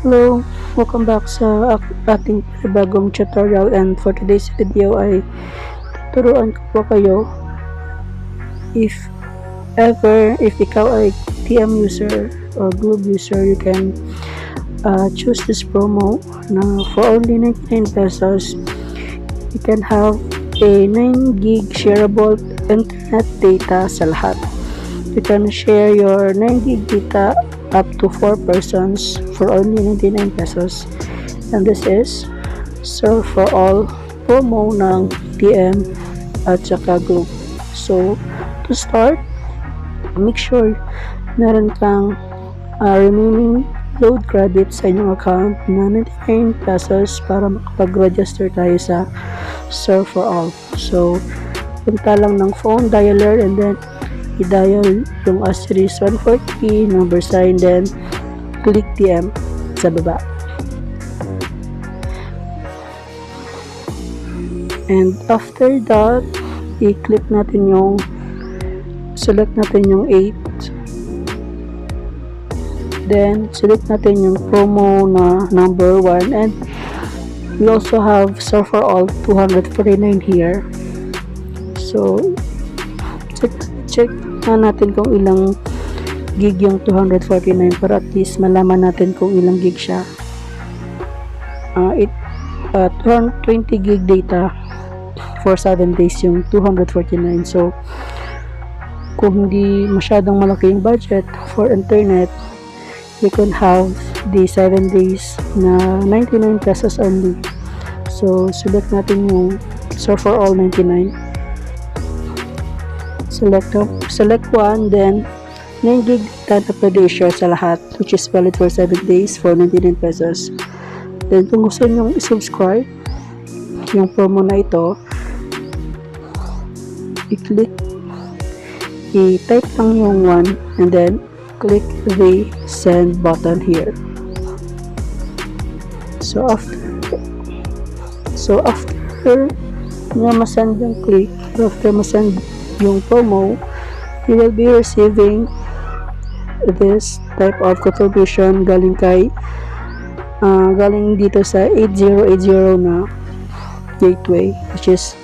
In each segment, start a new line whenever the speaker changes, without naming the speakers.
Hello! Welcome back sa ating bagong tutorial, and for today's video ay tuturuan ko po kayo if ikaw ay TM user or Globe user, you can choose this promo na for only 99 pesos you can have a 9 gig shareable internet data sa lahat. You can share your 9 gig data up to 4 persons for only 99 pesos, and this is serve for all promo ng TM at saka Group. So to start, make sure meron kang remaining load credit sa inyong account na 99 pesos para makapag-register tayo sa serve for all. So punta lang ng phone dialer and then i-dial yung asterisk 140 number sign, then click TM sa baba. And after that, i-click natin select natin yung 8. Then select natin yung promo na number 1, and we also have serve for all 249 here. So check na natin kung ilang gig yung 249 para at least malaman natin kung ilang gig siya. 220 gig data for 7 days yung 249. So kung hindi masyadong malaki yung budget for internet, you can have the 7 days na 99 pesos only. So select natin yung serve for all 99. Select one, then 9 gig data per day share sa lahat, which is valid for 7 days for 99 pesos. Then kung gusto nyo i-subscribe yung promo na ito, i-type lang yung 1 and then click the send button here. So after nga masend yung click, after masend yung promo, you will be receiving this type of contribution galing dito sa 8080 na gateway, which is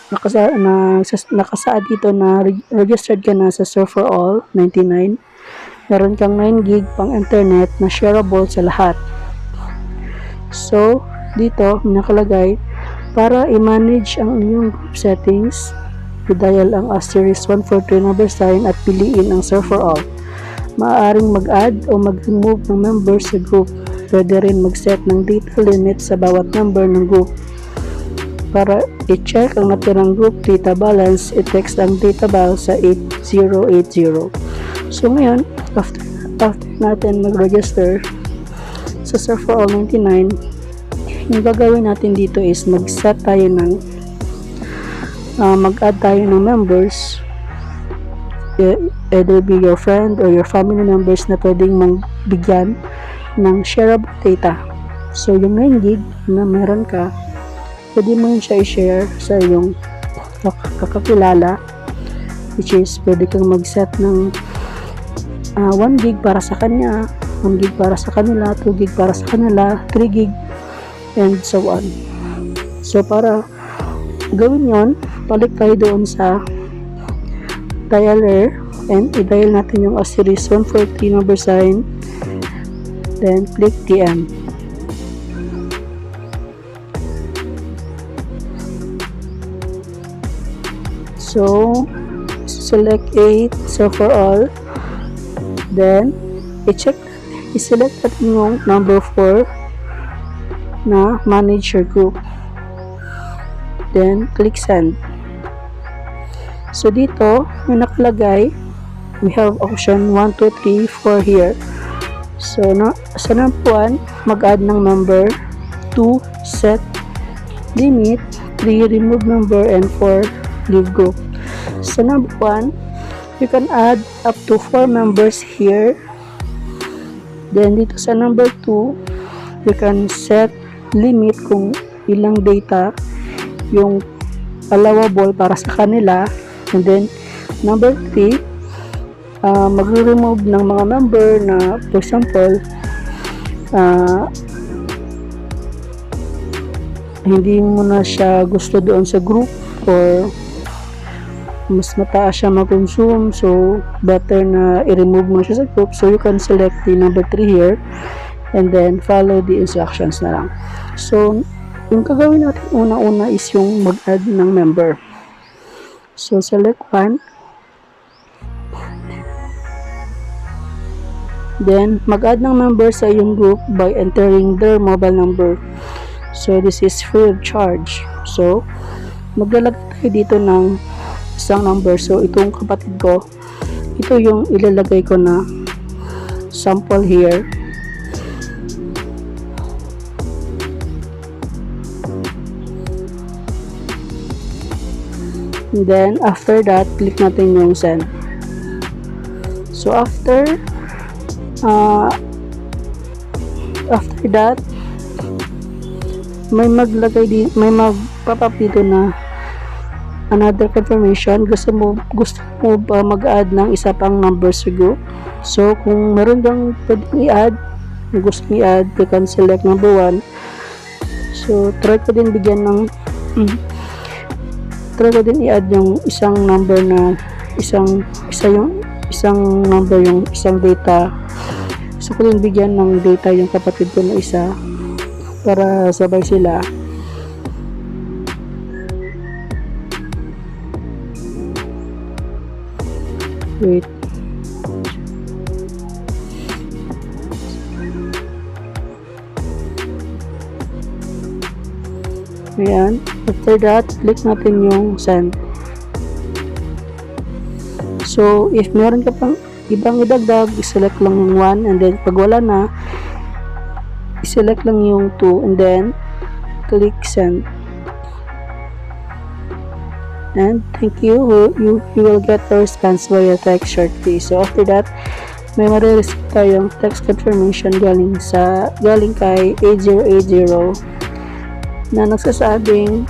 nakasaad dito na registered ka na sa serve for all 99. Meron kang 9 gig pang internet na shareable sa lahat. So dito nakalagay, para i-manage ang inyong group settings, i-dial ang asterisk 143 number sign at piliin ang serve for all. Maaaring mag-add o mag-remove ng members sa group. Pwede rin mag-set ng data limit sa bawat member ng group. Para i-check ang natirang group data balance, i-text ang data balance sa 8080. So ngayon, after natin mag-register sa serve for all 99, yung gagawin natin dito is mag-set tayo ng mag-add tayo ng members, either be your friend or your family members na pwedeng bigyan ng shareable data. So yung 9 gig na meron ka, pwede mo yun siya i-share sa iyong kakakilala, which is pwede kang mag-set ng 1 gig para sa kanya, 1 gig para sa kanila, 2 gig para sa kanila, 3 gig, and so on. So para gawin yon, balik tayo doon sa dialer and i-dial natin yung asterisk 140 number sign, then click TM. So select 8 serve for all, then i-select natin yung number 4 na manage your group, then click send. So dito may nakalagay, we have option 1, 2, 3, 4 here. So sa number 1, mag-add ng member, 2, set limit, 3, remove member, and 4, leave group. Sa number 1, you can add up to 4 members here. Then dito sa number 2, you can set limit kung ilang data yung allowable para sa kanila. And then number 3, magre-remove ng mga member na, for example, uh, hindi mo na siya gusto doon sa group, or mas mataas siya mag-consume, so better na i-remove mo siya sa group. So you can select the number 3 here and then follow the instructions na lang. So yung gagawin natin una-una is yung mag-add ng member. So select one, then mag-add ng member sa iyong group by entering their mobile number. So this is free of charge. So maglalagay tayo dito ng isang number. So itong kapatid ko, ito yung ilalagay ko na sample here. And then after that, click natin yung send. So after that, may mag-pop up dito na another confirmation. Gusto mo ba mag-add ng isa pang number sa group? So kung meron kang pwedeng i-add, gusto mo i-add, you can select number 1. So try ko din i-add yung isang number na isang number, yung isang data. So ko din bigyan ng data yung kapatid ko na isa para sabay sila. Wait. Ayan. After that, click natin yung send. So, if meron ka pang ibang idagdag, i-select lang yung 1, and then pag wala na, i-select lang yung 2, and then click send. And thank you. You will get the response via text shortly. So after that, may marireceive tayong text confirmation galing kay 8080 na nagsasabing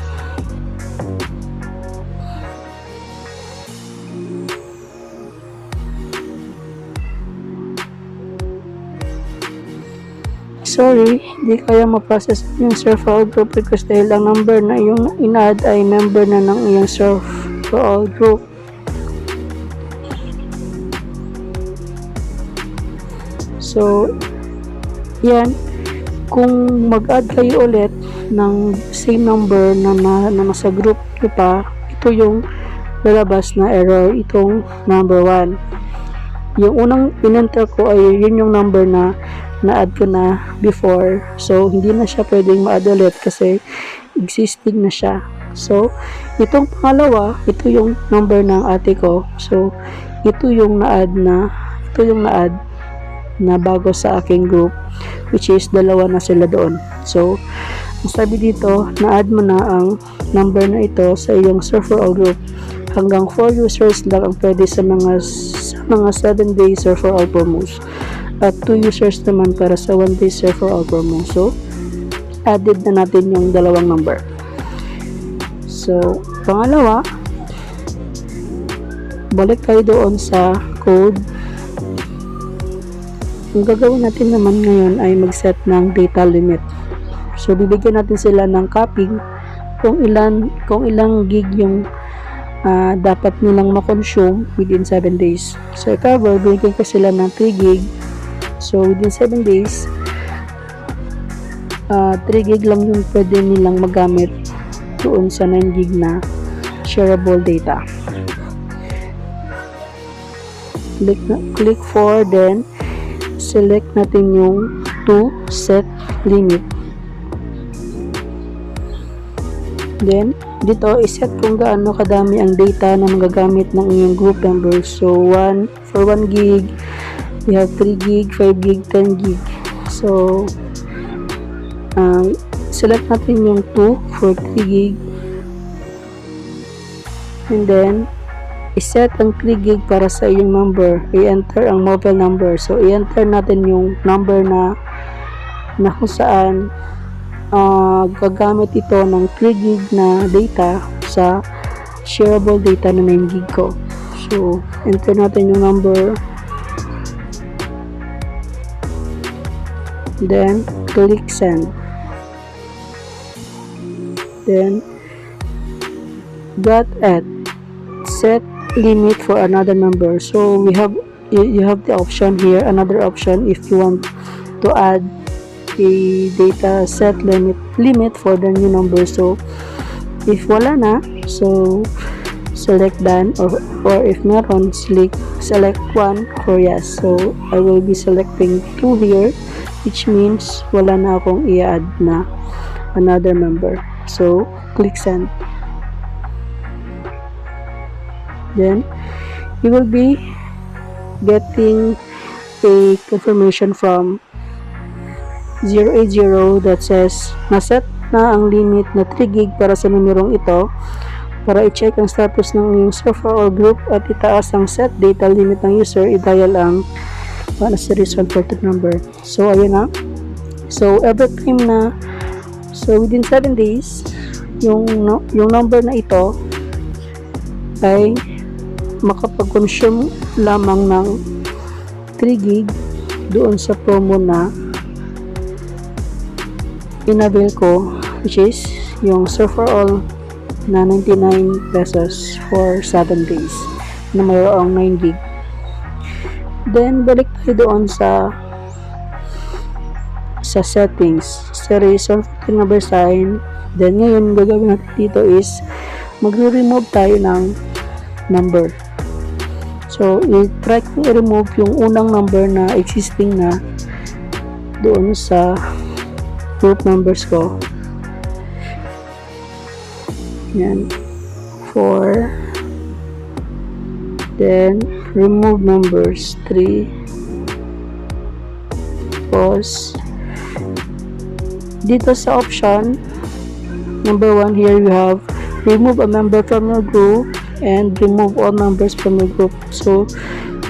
sorry, di kaya ma-process yung serve for all group request dahil ang number na yung in-add ay member na ng iyong serve for all group. So, yan. Kung mag-add kayo ulit ng same number na nasa group nyo pa, ito yung lalabas na error, itong number 1. Yung unang in-enter ko ay yun yung number na na-add ko na before. So, hindi na siya pwedeng ma-add ulit kasi existing na siya. So, itong pangalawa, ito yung number ng ate ko. So, ito yung na-add na bago sa aking group, which is dalawa na sila doon. So, ang sabi dito, na-add mo na ang number na ito sa iyong serve for all group. Hanggang 4 users lang ang pwede sa mga 7-day serve for all promos. At 2 users naman para sa 1-day serve for all promo. So, added na natin yung dalawang number. So, pangalawa, balik tayo doon sa code. Ang gagawin natin naman ngayon ay mag-set ng data limit. So, bibigyan natin sila ng capping kung ilang gig yung dapat nilang ma-consume within 7 days. So, i-cover, bibigyan ko sila ng 3 gig. So, within 7 days, 3 gig lang yung pwede nilang magamit doon sa 9 gig na shareable data. Click for, then select natin yung to set limit. Then, dito, iset kung gaano kadami ang data na magagamit ng inyong group members. So, for 1 gig, we have 3 gig, 5 gig, 10 gig. So, select natin yung 2 for 3 gig. And then, iset ang 3 gig para sa iyong number. I-enter ang mobile number. So, i-enter natin yung number na kung saan gagamit ito ng 3 gig na data sa shareable data na 9 gig ko. So, enter natin yung number. then click send. Then got at set limit for another member. So we have you have the option here, another option if you want to add a data set limit for the new number. So if wala na, so select done, or if meron, select 1 for yes. So I will be selecting 2 here, which means wala na akong i-add na another member. So click send. Then you will be getting a confirmation from 080 that says naset na ang limit na 3 gig para sa numerong ito. Para i-check ang status ng iyong server or group at itaas ang set data limit ng user, i-dial ang series 142 number. So ayun na. So every time na, so within 7 days, yung number na ito ay makapag-consume lamang ng 3 gig doon sa promo na in-avail ko, which is yung server all na 99 pesos for 7 days na mayroong 9 gig. Then balik tayo doon sa settings, series 142 number sign. Then ngayon gagawin natin dito is magre-remove tayo ng number. So i-try kong i-remove yung unang number na existing na doon sa group members ko. Yan, 4. Then remove members, 3. Pause. Dito sa option number 1 here, you have remove a member from your group and remove all members from your group. So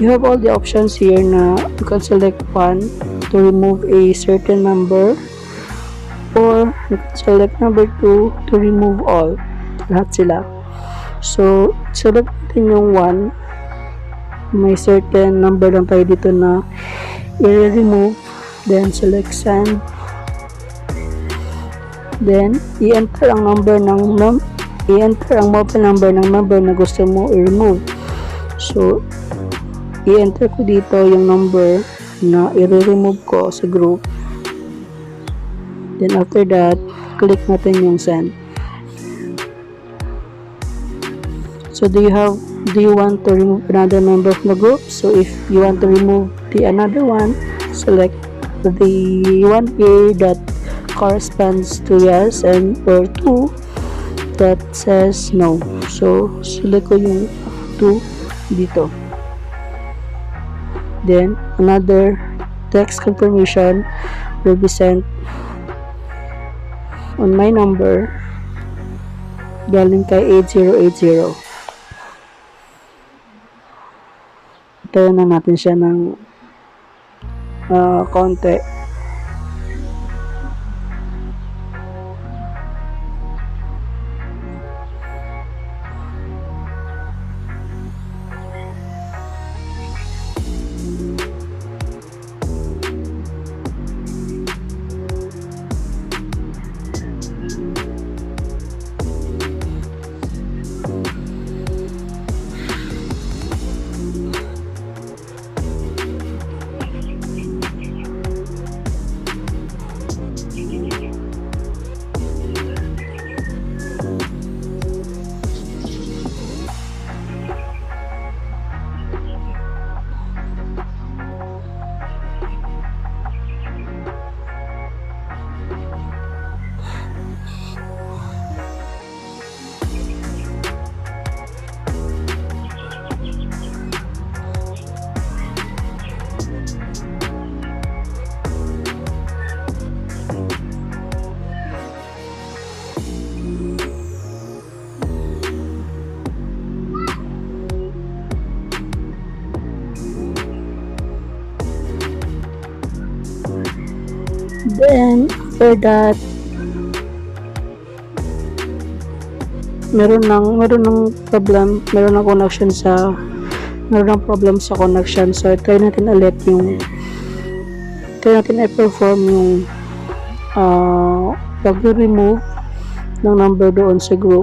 you have all the options here na you can select one to remove a certain member, or you can select number 2 to remove all, lahat sila. So select natin yung 1, may certain number lang tayo dito na i-remove, then select send. Then i-enter ang number i-enter ang mobile number ng member na gusto mo i-remove. So i-enter ko dito yung number na i-remove ko sa group. Then after that, click natin yung send. So do you want to remove another member from the group? So if you want to remove another one, select the one here that corresponds to yes, and or 2 that says no. So select ko yung 2 dito. Then another text confirmation will be sent on my number galing kay 8080. Tayo na natin siya ng konti. Then after that, meron ng problem sa connection. So try natin ulit yung after natin i-perform yung pag-remove ng number doon sa group,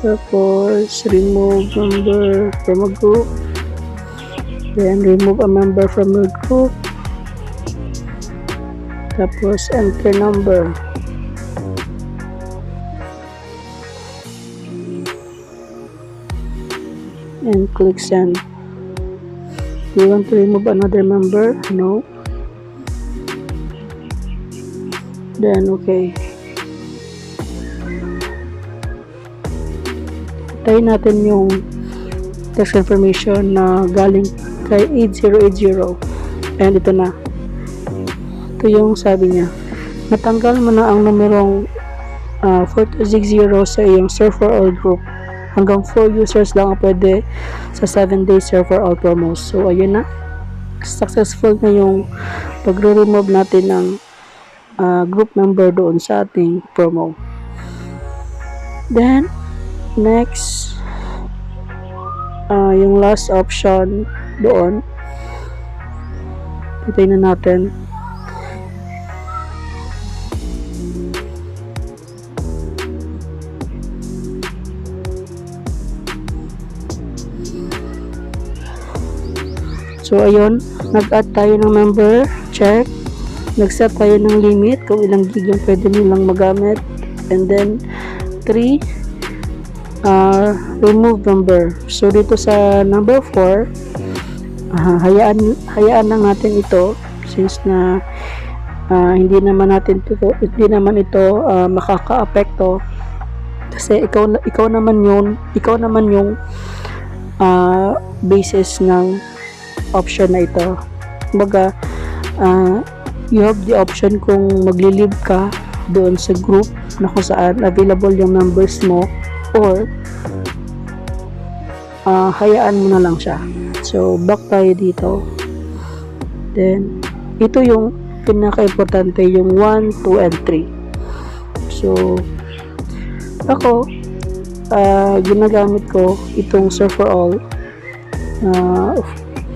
tapos remove number from a group, then remove a member from a group, tapos enter number, and click send. Do you want to remove another member? No. Then okay. Tayin natin yung text confirmation na galing kay 8080, and ito na. Ito yung sabi niya, natanggal mo na ang numerong 4260 sa iyong serve for all group. Hanggang 4 users lang ang pwede sa 7-day serve for all promos. So ayun na, successful na yung pagre-remove natin ng group member doon sa ating promo. Then next, yung last option doon, itayin na natin. So ayun, nag-add tayo ng member, check. Nag-set tayo ng limit kung ilang gig yung pwede nilang magamit, and then 3, remove member. So dito sa number 4, hayaan lang natin ito, since na hindi naman ito makaka-apekto, kasi ikaw naman yung basis ng option na ito. Kumbaga, you have the option kung magli-leave ka doon sa group na kung saan available yung members mo, or hayaan mo na lang siya. So back tayo dito, then ito yung pinaka-importante, yung 1, 2, and 3. So ako, ginagamit ko itong serve for all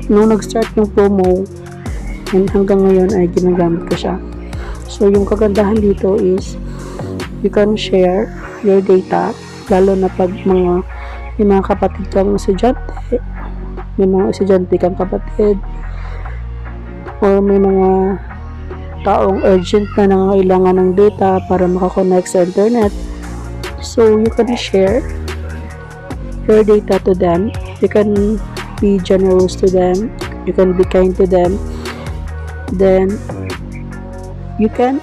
nung nag-start yung promo, and hanggang ngayon ay ginagamit ko siya. So yung kagandahan dito is you can share your data, lalo na pag may mga kapatid kang estudyante, may mga estudyante kang kapatid, or may mga taong urgent na nangangailangan ng data para makakonect sa internet. So you can share your data to them. You can be generous to them, you can be kind to them, then you can,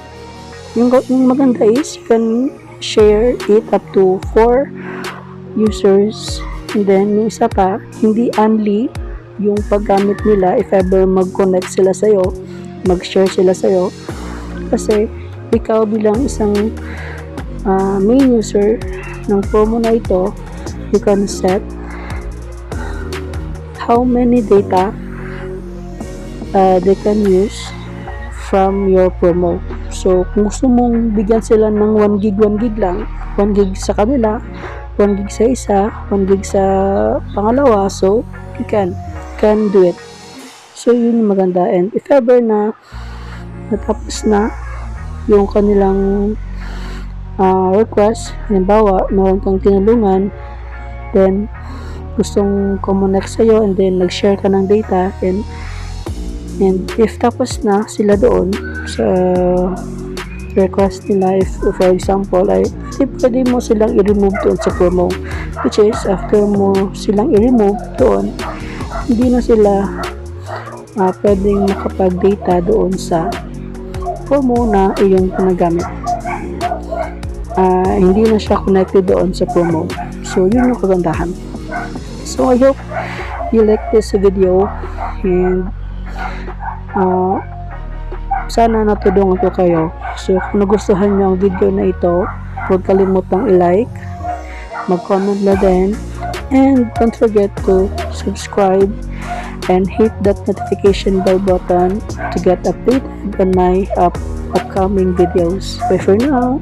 yung maganda is you can share it up to 4 users, and then yung isa pa, hindi only yung paggamit nila if ever mag-connect sila sa'yo, mag-share sila sa'yo, kasi ikaw bilang isang main user ng promo na ito, you can set how many data they can use from your promo. So kung gusto mong bigyan sila ng 1 gig lang, 1 gig sa kanila, 1 gig sa isa, 1 gig sa pangalawa, so you can do it. So yun yung maganda. And if ever na natapos na yung kanilang request, halimbawa meron kang tinulungan, then gustong kumonect sa'yo, and then nag-share ka ng data, and if tapos na sila doon sa request nila, if for example ay pwede mo silang i-remove doon sa promo, which is after mo silang i-remove doon, hindi na sila pwedeng makapag-data doon sa promo na iyong pinagamit. Hindi na siya connected doon sa promo. So yun yung kagandahan. So I hope you like this video, and sana natulungan ko kayo. So kung nagustuhan nyo ang video na ito, huwag kalimutang i-like, mag-comment na din, and don't forget to subscribe and hit that notification bell button to get updated on my upcoming videos. Bye for now.